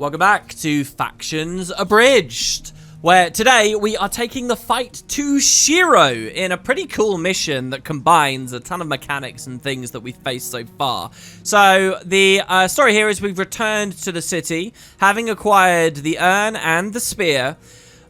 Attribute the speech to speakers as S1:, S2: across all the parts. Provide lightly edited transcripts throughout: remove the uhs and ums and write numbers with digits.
S1: Welcome back to Factions Abridged, where today we are taking the fight to Shiro in a pretty cool mission that combines a ton of mechanics and things that we've faced so far. So the story here is we've returned to the city, having acquired the urn and the spear.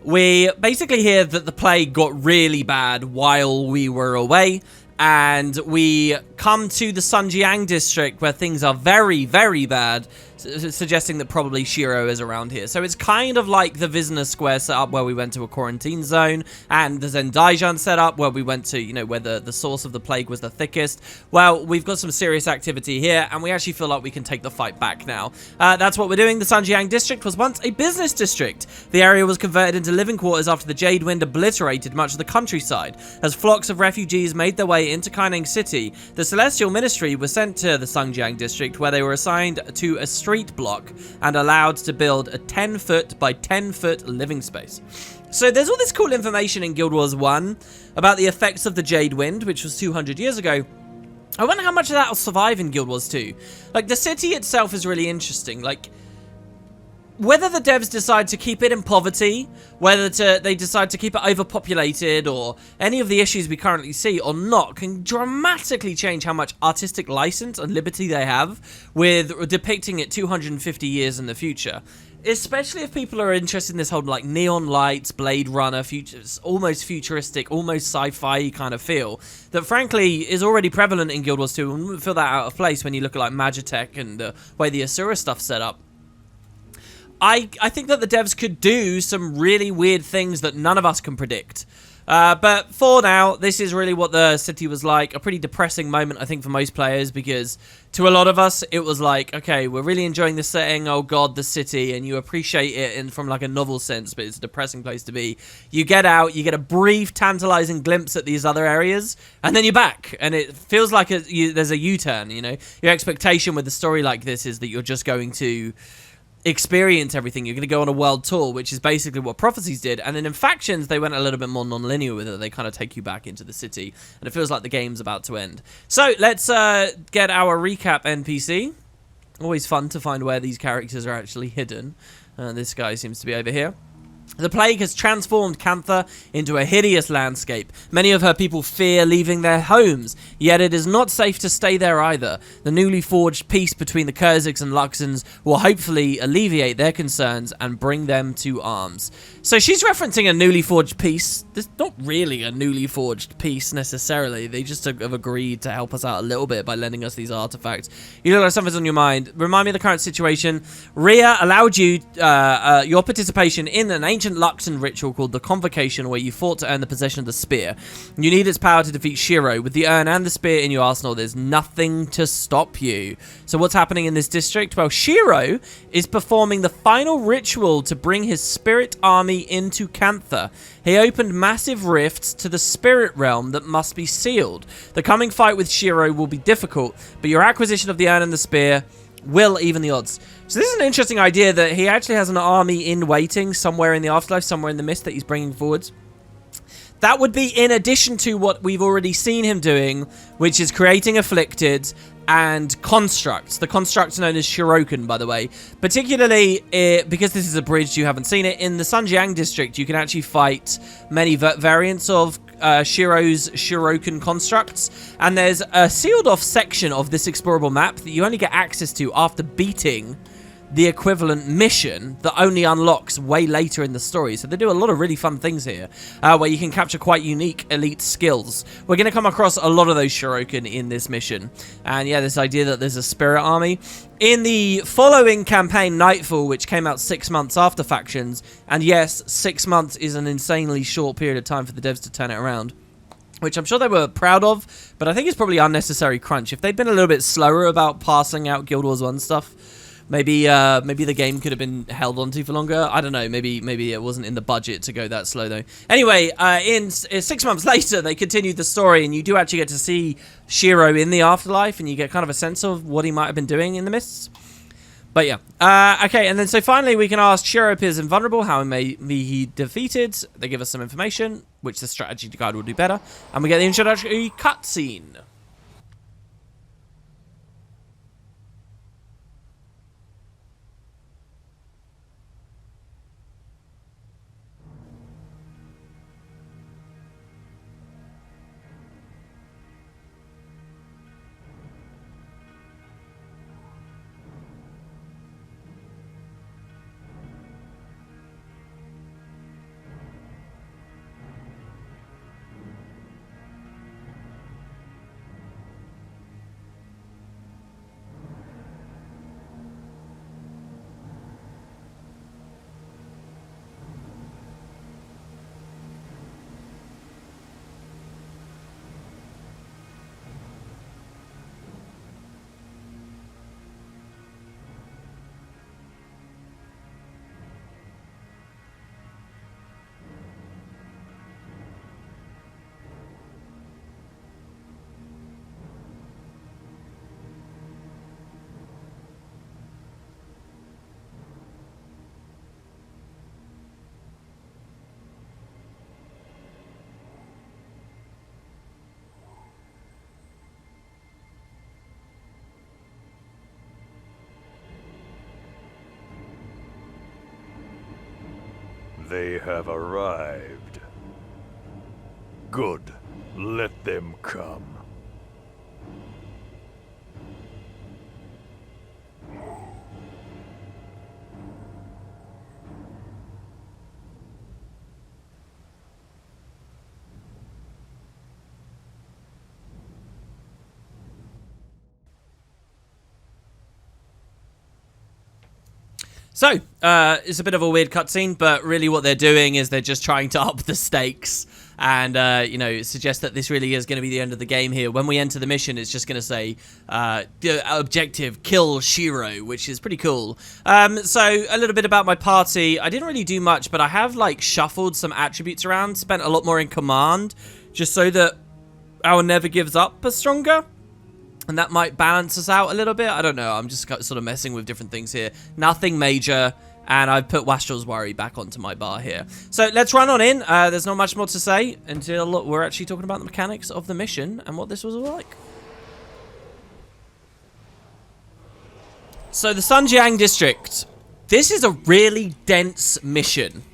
S1: We basically hear that the plague got really bad while we were away, and we come to the Sanjiang district where things are very, very bad, suggesting that probably Shiro is around here. So it's kind of like the Vizna Square setup where we went to a quarantine zone, and the Zendaijan setup where we went to, you know, where the source of the plague was the thickest. Well, we've got some serious activity here, and we actually feel like we can take the fight back now. That's what we're doing. The Sanjiang district was once a business district. The area was converted into living quarters after the Jade Wind obliterated much of the countryside. As flocks of refugees made their way into Kaineng City, the Celestial Ministry was sent to the Sanjiang district, where they were assigned to a street block and allowed to build a 10-foot by 10-foot living space. So there's all this cool information in Guild Wars 1 about the effects of the Jade Wind, which was 200 years ago. I wonder how much of that will survive in Guild Wars 2. Like, the city itself is really interesting. Like, whether the devs decide to keep it in poverty, whether they decide to keep it overpopulated, or any of the issues we currently see or not, can dramatically change how much artistic license and liberty they have with depicting it 250 years in the future. Especially if people are interested in this whole, like, neon lights, Blade Runner, almost futuristic, almost sci-fi kind of feel that, frankly, is already prevalent in Guild Wars 2 and wouldn't feel that out of place when you look at, like, Magitech and the way the Asura stuff's set up. I think that the devs could do some really weird things that none of us can predict. But for now, this is really what the city was like. A pretty depressing moment, I think, for most players, because to a lot of us, it was like, okay, we're really enjoying the setting. Oh, God, the city. And you appreciate it from like a novel sense, but it's a depressing place to be. You get out, you get a brief, tantalizing glimpse at these other areas, and then you're back. And it feels like there's a U-turn, you know? Your expectation with a story like this is that you're just going to experience everything. You're going to go on a world tour, which is basically what Prophecies did. And then in Factions, they went a little bit more non-linear with it. They kind of take you back into the city, and it feels like the game's about to end. So let's get our recap NPC. Always fun to find where these characters are actually hidden. This guy seems to be over here. The plague has transformed Cantha into a hideous landscape. Many of her people fear leaving their homes, yet it is not safe to stay there either. The newly forged peace between the Kurziks and Luxons will hopefully alleviate their concerns and bring them to arms. So she's referencing a newly forged peace. There's not really a newly forged peace necessarily. They just have agreed to help us out a little bit by lending us these artifacts. You look like something's on your mind. Remind me of the current situation. Rhea allowed you your participation in an ancient Luxon ritual called the Convocation, where you fought to earn the possession of the spear. You need its power to defeat Shiro. With the urn and the spear in your arsenal, there's nothing to stop you. So what's happening in this district? Well, Shiro is performing the final ritual to bring his spirit army into Cantha. He opened massive rifts to the spirit realm that must be sealed. The coming fight with Shiro will be difficult, but your acquisition of the urn and the spear will even the odds. So this is an interesting idea that he actually has an army in waiting somewhere in the afterlife, somewhere in the mist that he's bringing forwards. That would be in addition to what we've already seen him doing, which is creating afflicted and constructs. The constructs known as Shiroken, by the way. Particularly, because this is abridged, you haven't seen it. In the Sanjiang district, you can actually fight many variants of Shiro's Shiroken constructs. And there's a sealed off section of this explorable map that you only get access to after beating the equivalent mission that only unlocks way later in the story. So they do a lot of really fun things here, where you can capture quite unique elite skills. We're going to come across a lot of those Shiroken in this mission. And yeah, this idea that there's a spirit army. In the following campaign, Nightfall, which came out 6 months after Factions, and yes, 6 months is an insanely short period of time for the devs to turn it around, which I'm sure they were proud of, but I think it's probably unnecessary crunch. If they'd been a little bit slower about passing out Guild Wars 1 stuff, maybe the game could have been held onto for longer. I don't know. Maybe it wasn't in the budget to go that slow, though. Anyway, 6 months later, they continued the story, and you do actually get to see Shiro in the afterlife, and you get kind of a sense of what he might have been doing in the mists. But yeah. Okay, and then so finally we can ask Shiro appears invulnerable, how may he defeated. They give us some information, which the strategy guide will do better. And we get the introductory cutscene.
S2: They have arrived. Good. Let them come.
S1: So, it's a bit of a weird cutscene, but really what they're doing is they're just trying to up the stakes and, you know, suggest that this really is going to be the end of the game here. When we enter the mission, it's just going to say, the objective, kill Shiro, which is pretty cool. So, a little bit about my party. I didn't really do much, but I have, like, shuffled some attributes around, spent a lot more in command, just so that our never gives up is stronger. And that might balance us out a little bit. I don't know. I'm just sort of messing with different things here. Nothing major. And I've put Wastrel's Worry back onto my bar here. So let's run on in. There's not much more to say until we're actually talking about the mechanics of the mission and what this was all like. So the Sanjiang district. This is a really dense mission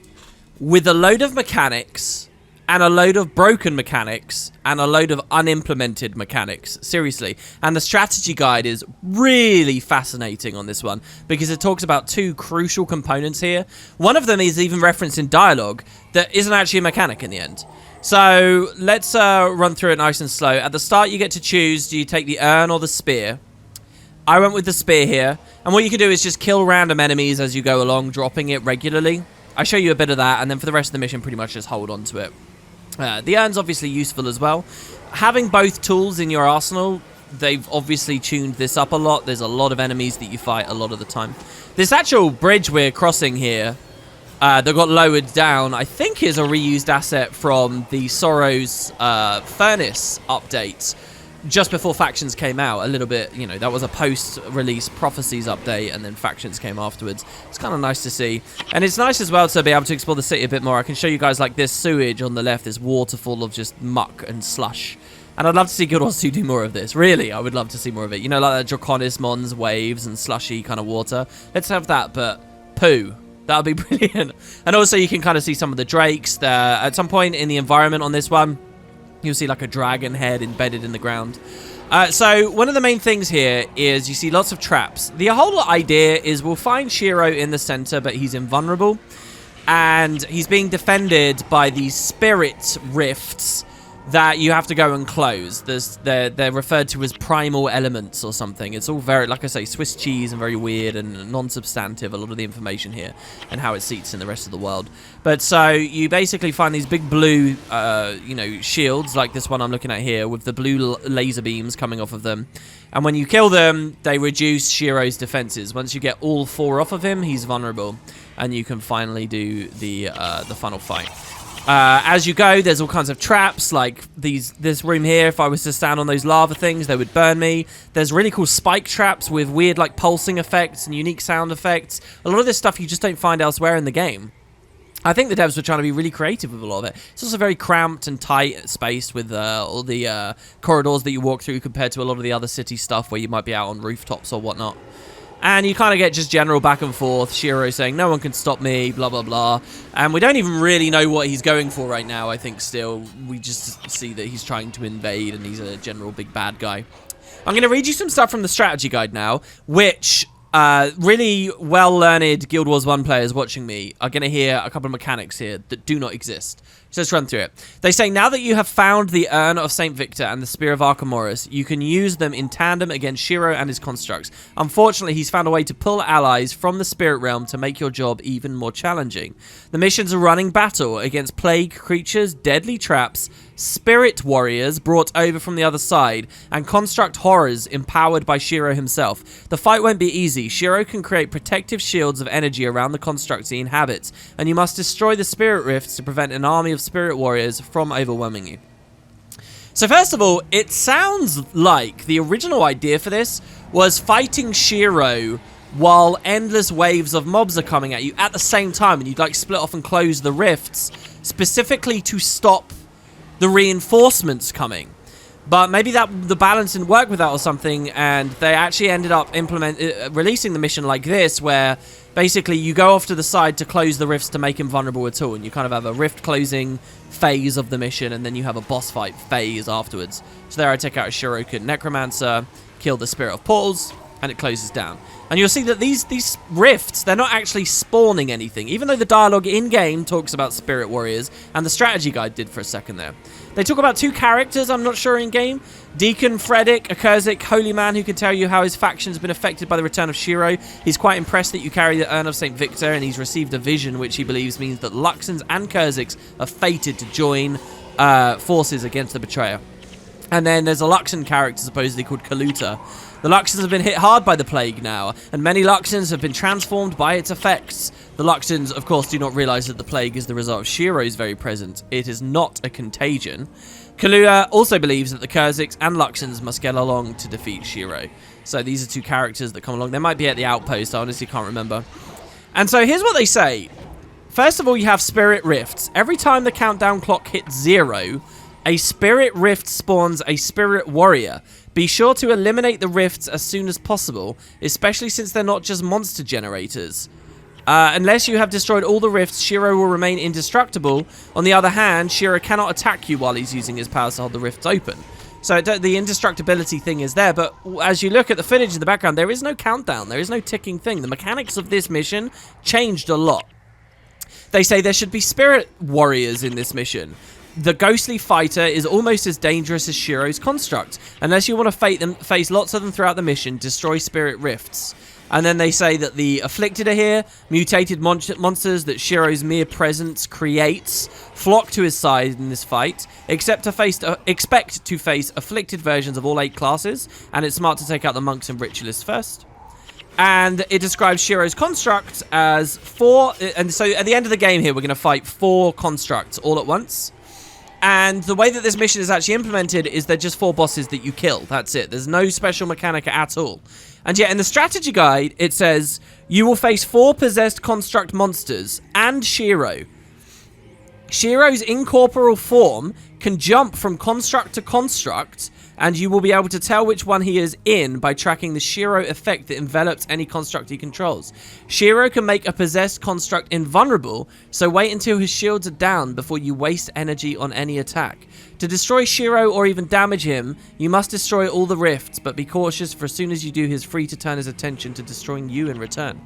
S1: with a load of mechanics and a load of broken mechanics, and a load of unimplemented mechanics. Seriously. And the strategy guide is really fascinating on this one, because it talks about two crucial components here. One of them is even referenced in dialogue that isn't actually a mechanic in the end. So, let's run through it nice and slow. At the start, you get to choose, do you take the urn or the spear? I went with the spear here. And what you can do is just kill random enemies as you go along, dropping it regularly. I show you a bit of that, and then for the rest of the mission, pretty much just hold on to it. The urn's obviously useful as well. Having both tools in your arsenal, they've obviously tuned this up a lot. There's a lot of enemies that you fight a lot of the time. This actual bridge we're crossing here that got lowered down, I think is a reused asset from the Sorrow's Furnace update just before Factions came out. A little bit, you know, that was a post-release Prophecies update, and then Factions came afterwards. It's kind of nice to see. And it's nice as well to be able to explore the city a bit more. I can show you guys, like, this sewage on the left, this waterfall of just muck and slush. And I'd love to see Guild Wars 2 do more of this. Really, I would love to see more of it. You know, like the Draconis Mons waves and slushy kind of water. Let's have that, but poo. That would be brilliant. And also, you can kind of see some of the drakes there. At some point in the environment on this one, you'll see like a dragon head embedded in the ground. So one of the main things here is you see lots of traps. The whole idea is we'll find Shiro in the center, but he's invulnerable. And he's being defended by these spirit rifts that you have to go and close. They're referred to as primal elements or something. It's all very, like I say, Swiss cheese and very weird and non-substantive, a lot of the information here, and how it seats in the rest of the world. But so you basically find these big blue, you know, shields, like this one I'm looking at here, with the blue laser beams coming off of them. And when you kill them, they reduce Shiro's defenses. Once you get all 4 off of him, he's vulnerable. And you can finally do the final fight. As you go, there's all kinds of traps, like this room here. If I was to stand on those lava things, they would burn me. There's really cool spike traps with weird, like, pulsing effects and unique sound effects. A lot of this stuff you just don't find elsewhere in the game. I think the devs were trying to be really creative with a lot of it. It's also very cramped and tight space with all the corridors that you walk through compared to a lot of the other city stuff where you might be out on rooftops or whatnot. And you kind of get just general back and forth. Shiro saying, no one can stop me, blah, blah, blah. And we don't even really know what he's going for right now, I think, still. We just see that he's trying to invade and he's a general big bad guy. I'm going to read you some stuff from the strategy guide now, which really well-learned Guild Wars 1 players watching me are going to hear a couple of mechanics here that do not exist. So let's run through it. They say, now that you have found the Urn of St. Victor and the Spear of Archimedes, you can use them in tandem against Shiro and his constructs. Unfortunately, he's found a way to pull allies from the Spirit Realm to make your job even more challenging. The mission's a running battle against plague creatures, deadly traps, spirit warriors brought over from the other side, and construct horrors empowered by Shiro himself. The fight won't be easy. Shiro can create protective shields of energy around the constructs he inhabits, and you must destroy the spirit rifts to prevent an army of spirit warriors from overwhelming you. So first of all, it sounds like the original idea for this was fighting Shiro while endless waves of mobs are coming at you at the same time, and you'd like split off and close the rifts specifically to stop the reinforcements coming. But maybe the balance didn't work with that or something, and they actually ended up releasing the mission like this, where basically you go off to the side to close the rifts to make him vulnerable at all, and you kind of have a rift closing phase of the mission, and then you have a boss fight phase afterwards. So there I take out a Shiroku Necromancer, kill the Spirit of Portals, and it closes down. And you'll see that these rifts, they're not actually spawning anything, even though the dialogue in-game talks about Spirit Warriors, and the strategy guide did for a second there. They talk about 2 characters, I'm not sure, in-game. Deacon Frederick, a Kurzik holy man who can tell you how his faction has been affected by the return of Shiro. He's quite impressed that you carry the Urn of St. Victor, and he's received a vision which he believes means that Luxons and Kurziks are fated to join forces against the Betrayer. And then there's a Luxon character supposedly called Kaluta. The Luxons have been hit hard by the plague now, and many Luxons have been transformed by its effects. The Luxons, of course, do not realize that the plague is the result of Shiro's very presence. It is not a contagion. Kaluta also believes that the Kurziks and Luxons must get along to defeat Shiro. So these are 2 characters that come along. They might be at the outpost, I honestly can't remember. And so here's what they say. First of all, you have Spirit Rifts. Every time the countdown clock hits 0, a Spirit Rift spawns a Spirit Warrior. Be sure to eliminate the rifts as soon as possible, especially since they're not just monster generators. Unless you have destroyed all the rifts, Shiro will remain indestructible. On the other hand, Shiro cannot attack you while he's using his powers to hold the rifts open. So the indestructibility thing is there, but as you look at the footage in the background, there is no countdown. There is no ticking thing. The mechanics of this mission changed a lot. They say there should be Spirit Warriors in this mission. The ghostly fighter is almost as dangerous as Shiro's construct. Unless you want to face lots of them throughout the mission, destroy Spirit Rifts. And then they say that the Afflicted are here, mutated monsters that Shiro's mere presence creates, flock to his side in this fight, expect to face Afflicted versions of all 8 classes, and it's smart to take out the monks and ritualists first. And it describes Shiro's construct as 4, and so at the end of the game here, we're going to fight 4 constructs all at once. And the way that this mission is actually implemented is they're just 4 bosses that you kill. That's it. There's no special mechanic at all. And yet in the strategy guide, it says, you will face 4 possessed construct monsters and Shiro. Shiro's incorporeal form can jump from construct to construct, and you will be able to tell which one he is in by tracking the Shiro effect that envelops any construct he controls. Shiro can make a possessed construct invulnerable, so wait until his shields are down before you waste energy on any attack. To destroy Shiro or even damage him, you must destroy all the rifts, but be cautious, for as soon as you do, he's free to turn his attention to destroying you in return.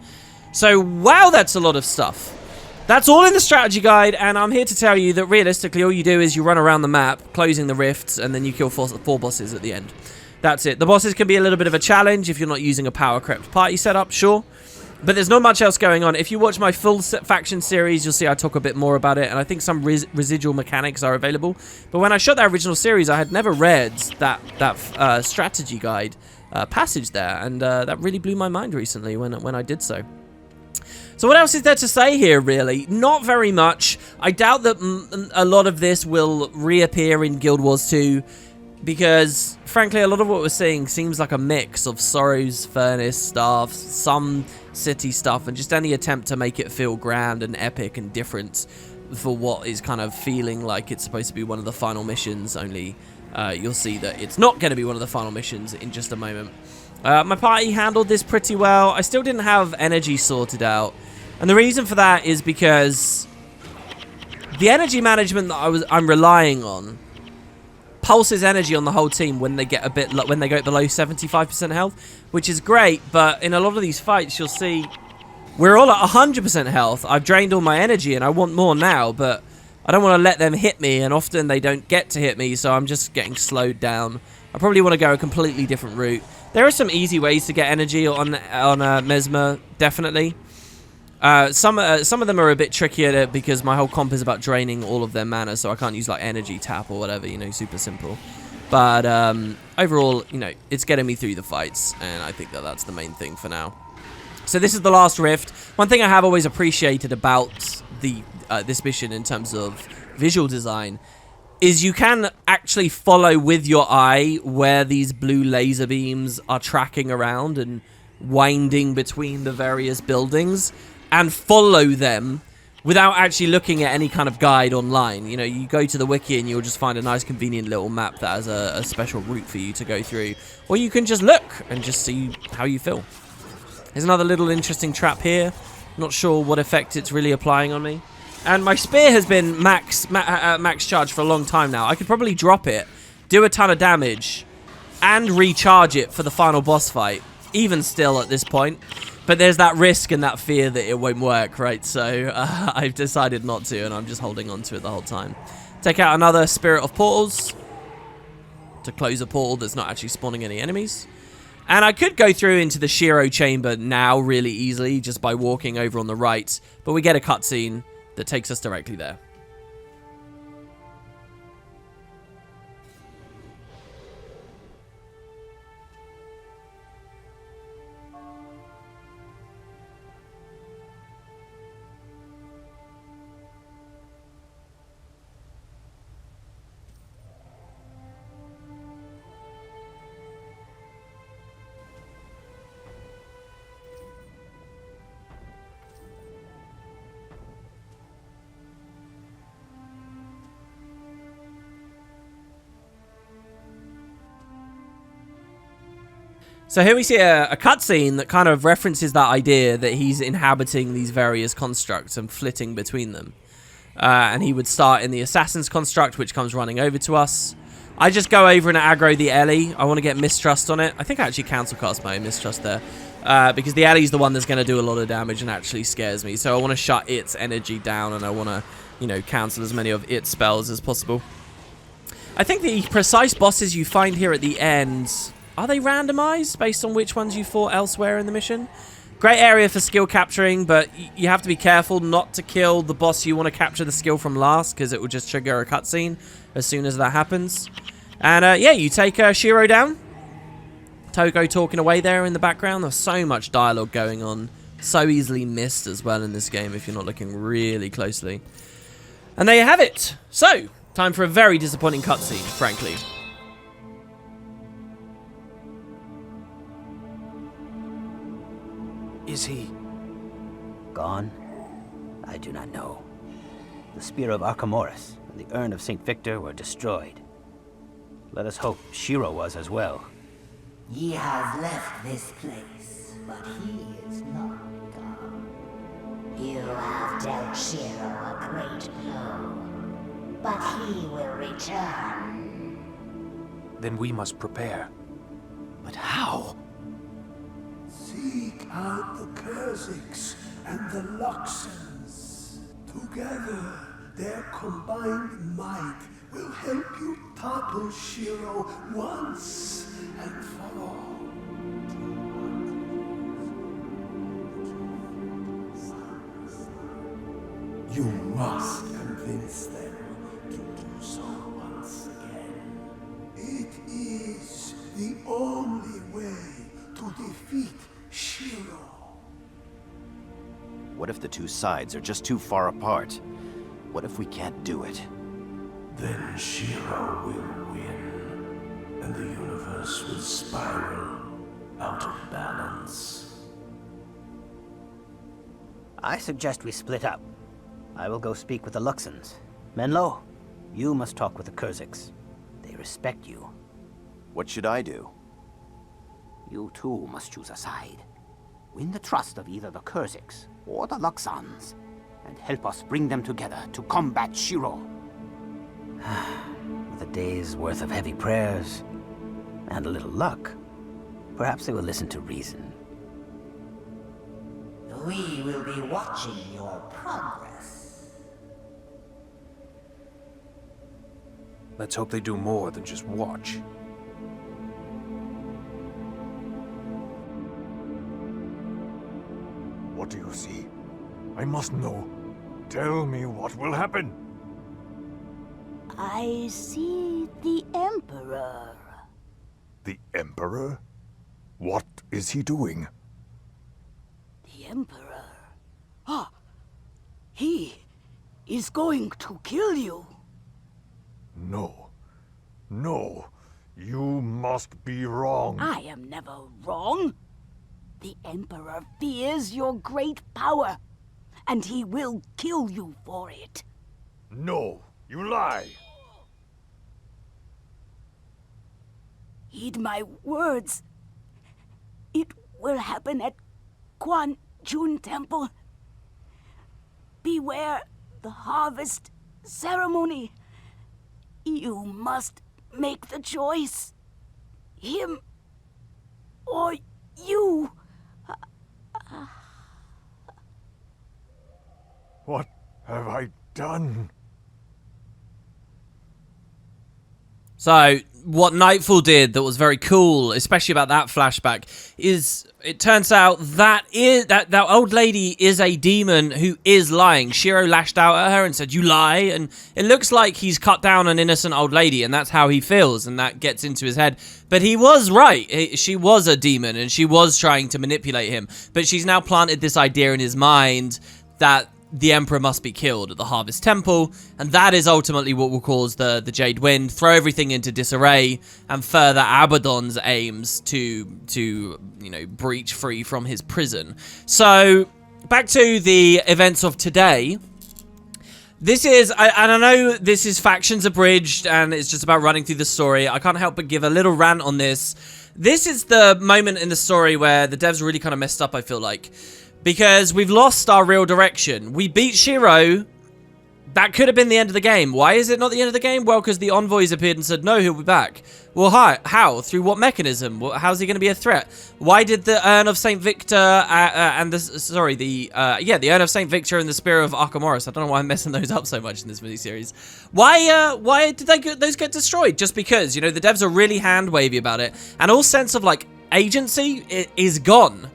S1: So, wow, that's a lot of stuff. That's all in the strategy guide, and I'm here to tell you that realistically all you do is you run around the map, closing the rifts, and then you kill 4 bosses at the end. That's it. The bosses can be a little bit of a challenge if you're not using a power-crept party setup, sure. But there's not much else going on. If you watch my full faction series, you'll see I talk a bit more about it, and I think some residual mechanics are available. But when I shot that original series, I had never read that strategy guide passage there, and that really blew my mind recently when I did so. So what else is there to say here, really? Not very much. I doubt that a lot of this will reappear in Guild Wars 2, because, frankly, a lot of what we're seeing seems like a mix of Sorrow's Furnace stuff, some city stuff, and just any attempt to make it feel grand and epic and different for what is kind of feeling like it's supposed to be one of the final missions, only you'll see that it's not going to be one of the final missions in just a moment. My party handled this pretty well. I still didn't have energy sorted out. And the reason for that is because the energy management that I'm relying on pulses energy on the whole team when they get when they go below 75% health, which is great. But in a lot of these fights, you'll see we're all at 100% health. I've drained all my energy and I want more now, but I don't want to let them hit me, and often they don't get to hit me, so I'm just getting slowed down. I probably want to go a completely different route. There are some easy ways to get energy on Mesmer, definitely. Some of them are a bit trickier because my whole comp is about draining all of their mana, so I can't use like energy tap or whatever, you know, super simple. But overall, you know, it's getting me through the fights, and I think that that's the main thing for now. So this is the last rift. One thing I have always appreciated about this mission in terms of visual design is you can actually follow with your eye where these blue laser beams are tracking around and winding between the various buildings, and follow them without actually looking at any kind of guide online. You know, you go to the wiki and you'll just find a nice convenient little map that has a special route for you to go through. Or you can just look and just see how you feel. There's another little interesting trap here. Not sure what effect it's really applying on me. And my spear has been max charge for a long time now. I could probably drop it, do a ton of damage, and recharge it for the final boss fight. Even still at this point. But there's that risk and that fear that it won't work, right? So I've decided not to, and I'm just holding on to it the whole time. Take out another Spirit of Portals to close a portal that's not actually spawning any enemies. And I could go through into the Shiro chamber now really easily just by walking over on the right. But we get a cutscene that takes us directly there. So here we see a cutscene that kind of references that idea that he's inhabiting these various constructs and flitting between them. And he would start in the Assassin's construct, which comes running over to us. I just go over and aggro the Ellie. I want to get Mistrust on it. I think I actually cancel cast my own Mistrust there. Because the Ellie's the one that's going to do a lot of damage and actually scares me. So I want to shut its energy down and I want to, you know, cancel as many of its spells as possible. I think the precise bosses you find here at the end... Are they randomized based on which ones you fought elsewhere in the mission? Great area for skill capturing, but you have to be careful not to kill the boss you want to capture the skill from last, because it will just trigger a cutscene as soon as that happens. And yeah, you take Shiro down. Togo talking away there in the background. There's so much dialogue going on. So easily missed as well in this game if you're not looking really closely. And there you have it. So, time for a very disappointing cutscene, frankly.
S3: Is he
S4: gone? I do not know. The Spear of Archimedes and the Urn of St. Victor were destroyed. Let us hope Shiro was as well.
S5: He has left this place, but he is not gone. You have dealt Shiro a great blow, but he will return.
S3: Then we must prepare.
S4: But how?
S6: Seek out the Kurziks and the Luxons. Together, their combined might will help you topple Shiro once and for all. You must convince them to do so once again. It is the only way to defeat Shiro.
S7: What if the two sides are just too far apart? What if we can't do it?
S6: Then Shiro will win, and the universe will spiral out of balance.
S4: I suggest we split up. I will go speak with the Luxons. Menlo, you must talk with the Kurziks. They respect you.
S7: What should I do?
S4: You too must choose a side. Win the trust of either the Kurziks or the Luxons, and help us bring them together to combat Shiro. With a day's worth of heavy prayers and a little luck, perhaps they will listen to reason.
S5: We will be watching your progress.
S3: Let's hope they do more than just watch.
S2: What do you see? I must know. Tell me what will happen.
S8: I see the Emperor.
S2: The Emperor? What is he doing?
S8: The Emperor? Ah! He is going to kill you.
S2: No. No. You must be wrong.
S8: I am never wrong. The Emperor fears your great power and he will kill you for it.
S2: No, you lie.
S8: Heed my words. It will happen at Quan Jun Temple. Beware the harvest ceremony. You must make the choice. Him or you.
S2: What have I done?
S1: So, what Nightfall did that was very cool, especially about that flashback, is it turns out that old lady is a demon who is lying. Shiro lashed out at her and said, "You lie," and it looks like he's cut down an innocent old lady, and that's how he feels, and that gets into his head. But he was right. She was a demon, and she was trying to manipulate him. But she's now planted this idea in his mind that the Emperor must be killed at the Harvest Temple, and that is ultimately what will cause the Jade Wind, throw everything into disarray, and further Abaddon's aims to you know, breach free from his prison. So, back to the events of today. This is, and I know this is Factions Abridged, and it's just about running through the story. I can't help but give a little rant on this. This is the moment in the story where the devs really kind of messed up, I feel like. Because we've lost our real direction. We beat Shiro. That could have been the end of the game. Why is it not the end of the game? Well, because the envoys appeared and said, no, he'll be back. Well, how? Through what mechanism? How's he going to be a threat? Why did the Urn of St. Victor and the Urn of St. Victor and the Spear of Archimedes, I don't know why I'm messing those up so much in this miniseries. Why did those get destroyed? Just because, you know, the devs are really hand-wavy about it. And all sense of, like, agency is gone.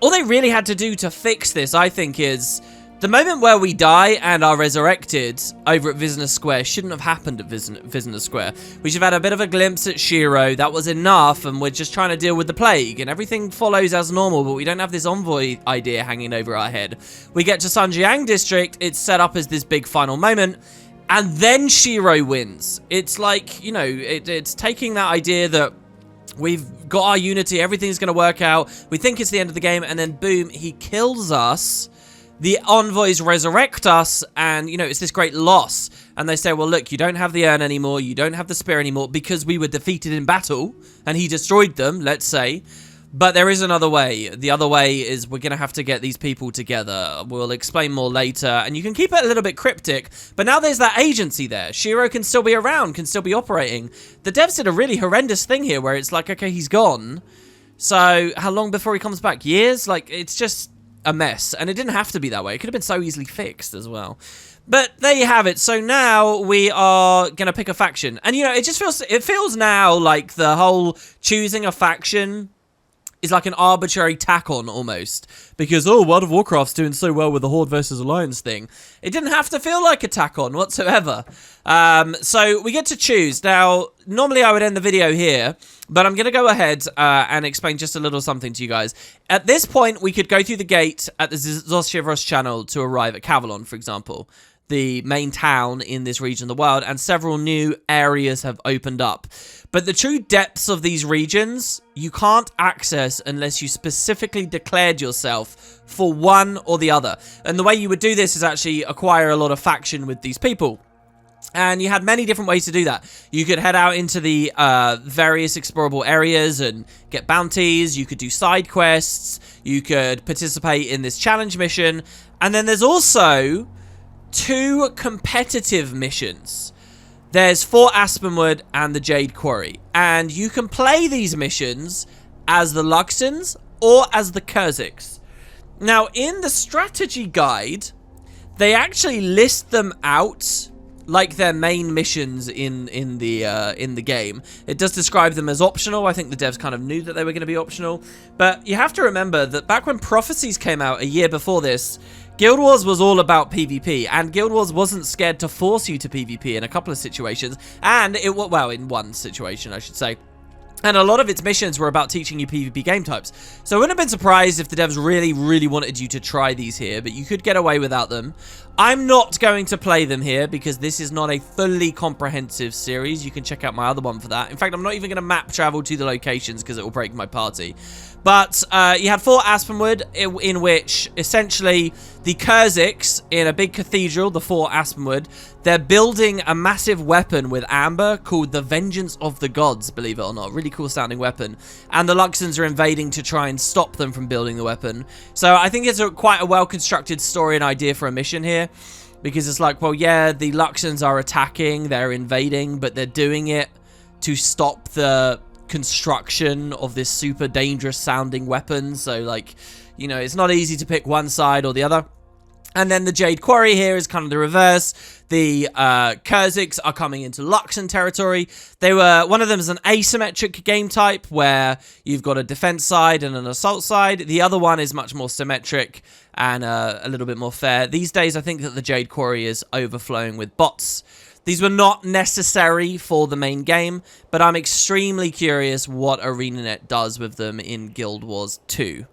S1: All they really had to do to fix this, I think, is the moment where we die and are resurrected over at Vizsla Square shouldn't have happened at Vizsla Square. We should have had a bit of a glimpse at Shiro. That was enough, and we're just trying to deal with the plague, and everything follows as normal, but we don't have this envoy idea hanging over our head. We get to Sanjiang district, it's set up as this big final moment, and then Shiro wins. It's like, you know, it's taking that idea that we've got our unity, everything's going to work out, we think it's the end of the game, and then boom, he kills us. The envoys resurrect us, and, you know, it's this great loss. And they say, well, look, you don't have the urn anymore, you don't have the spear anymore, because we were defeated in battle, and he destroyed them, let's say. But there is another way. The other way is we're going to have to get these people together. We'll explain more later, and you can keep it a little bit cryptic, but now there's that agency there. Shiro can still be around, can still be operating. The devs did a really horrendous thing here, where it's like, okay, he's gone. So, how long before he comes back? Years? Like, it's just a mess, and it didn't have to be that way. It could have been so easily fixed as well. But there you have it. So now we are gonna pick a faction, and you know, it feels now like the whole choosing a faction is like an arbitrary tack on almost, because, oh, World of Warcraft's doing so well with the Horde versus Alliance thing. It didn't have to feel like a tack on whatsoever. So we get to choose. Now, normally I would end the video here, but I'm going to go ahead and explain just a little something to you guys. At this point, we could go through the gate at the Zoshivros channel to arrive at Cavalon, for example, the main town in this region of the world, and several new areas have opened up. But the true depths of these regions, you can't access unless you specifically declared yourself for one or the other. And the way you would do this is actually acquire a lot of faction with these people. And you had many different ways to do that. You could head out into the various explorable areas and get bounties. You could do side quests. You could participate in this challenge mission. And then there's also 2 competitive missions. There's Fort Aspenwood and the Jade Quarry. And you can play these missions as the Luxons or as the Kurziks. Now, in the strategy guide, they actually list them out like their main missions in the game. It does describe them as optional. I think the devs kind of knew that they were going to be optional. But you have to remember that back when Prophecies came out a year before this, Guild Wars was all about PvP, and Guild Wars wasn't scared to force you to PvP in a couple of situations, and well, in one situation, I should say. And a lot of its missions were about teaching you PvP game types. So I wouldn't have been surprised if the devs really, really wanted you to try these here, but you could get away without them. I'm not going to play them here because this is not a fully comprehensive series. You can check out my other one for that. In fact, I'm not even going to map travel to the locations because it will break my party. But you had 4 Aspenwood, in which essentially the Kurziks in a big cathedral, the 4 Aspenwood, they're building a massive weapon with amber called the Vengeance of the Gods, believe it or not. Really cool sounding weapon. And the Luxons are invading to try and stop them from building the weapon. So I think it's quite a well-constructed story and idea for a mission here. Because it's like, well, yeah, the Luxons are attacking, they're invading, but they're doing it to stop the construction of this super dangerous sounding weapon. So, like, you know, it's not easy to pick one side or the other. And then the Jade Quarry here is kind of the reverse. The Kurziks are coming into Luxon territory. One of them is an asymmetric game type where you've got a defense side and an assault side. The other one is much more symmetric and a little bit more fair. These days, I think that the Jade Quarry is overflowing with bots. These were not necessary for the main game, but I'm extremely curious what ArenaNet does with them in Guild Wars 2.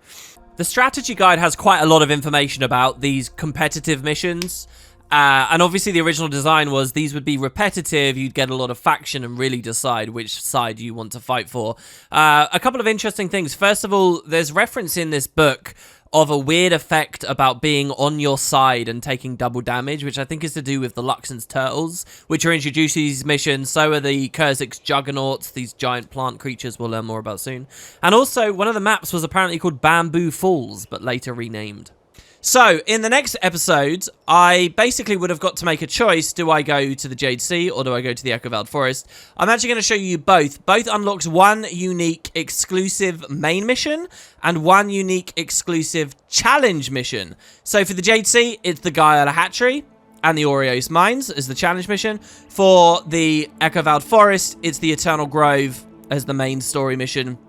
S1: The strategy guide has quite a lot of information about these competitive missions. And obviously the original design was these would be repetitive, you'd get a lot of faction and really decide which side you want to fight for. A couple of interesting things. First of all, there's reference in this book of a weird effect about being on your side and taking double damage, which I think is to do with the Luxon's turtles, which are introduced to these missions. So are the Kurzik's juggernauts, these giant plant creatures we'll learn more about soon. And also, one of the maps was apparently called Bamboo Falls, but later renamed. So, in the next episode, I basically would have got to make a choice. Do I go to the Jade Sea or do I go to the Echo-Veld Forest? I'm actually going to show you both. Both unlocks one unique exclusive main mission and one unique exclusive challenge mission. So, for the Jade Sea, it's the Gaia Hatchery and the Aureos Mines as the challenge mission. For the Echo-Veld Forest, it's the Eternal Grove as the main story mission,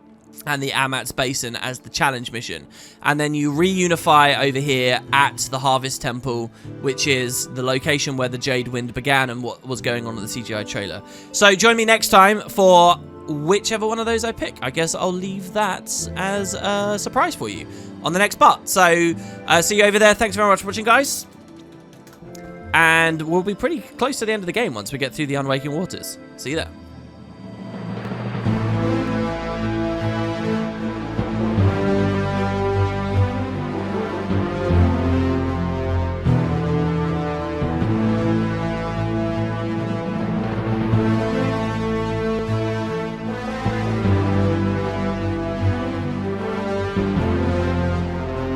S1: and the Amat's Basin as the challenge mission. And then you reunify over here at the Harvest Temple, which is the location where the Jade Wind began and what was going on in the CGI trailer. So join me next time for whichever one of those I pick. I guess I'll leave that as a surprise for you on the next part. So see you over there. Thanks very much for watching, guys. And we'll be pretty close to the end of the game once we get through the Unwaking Waters. See you there.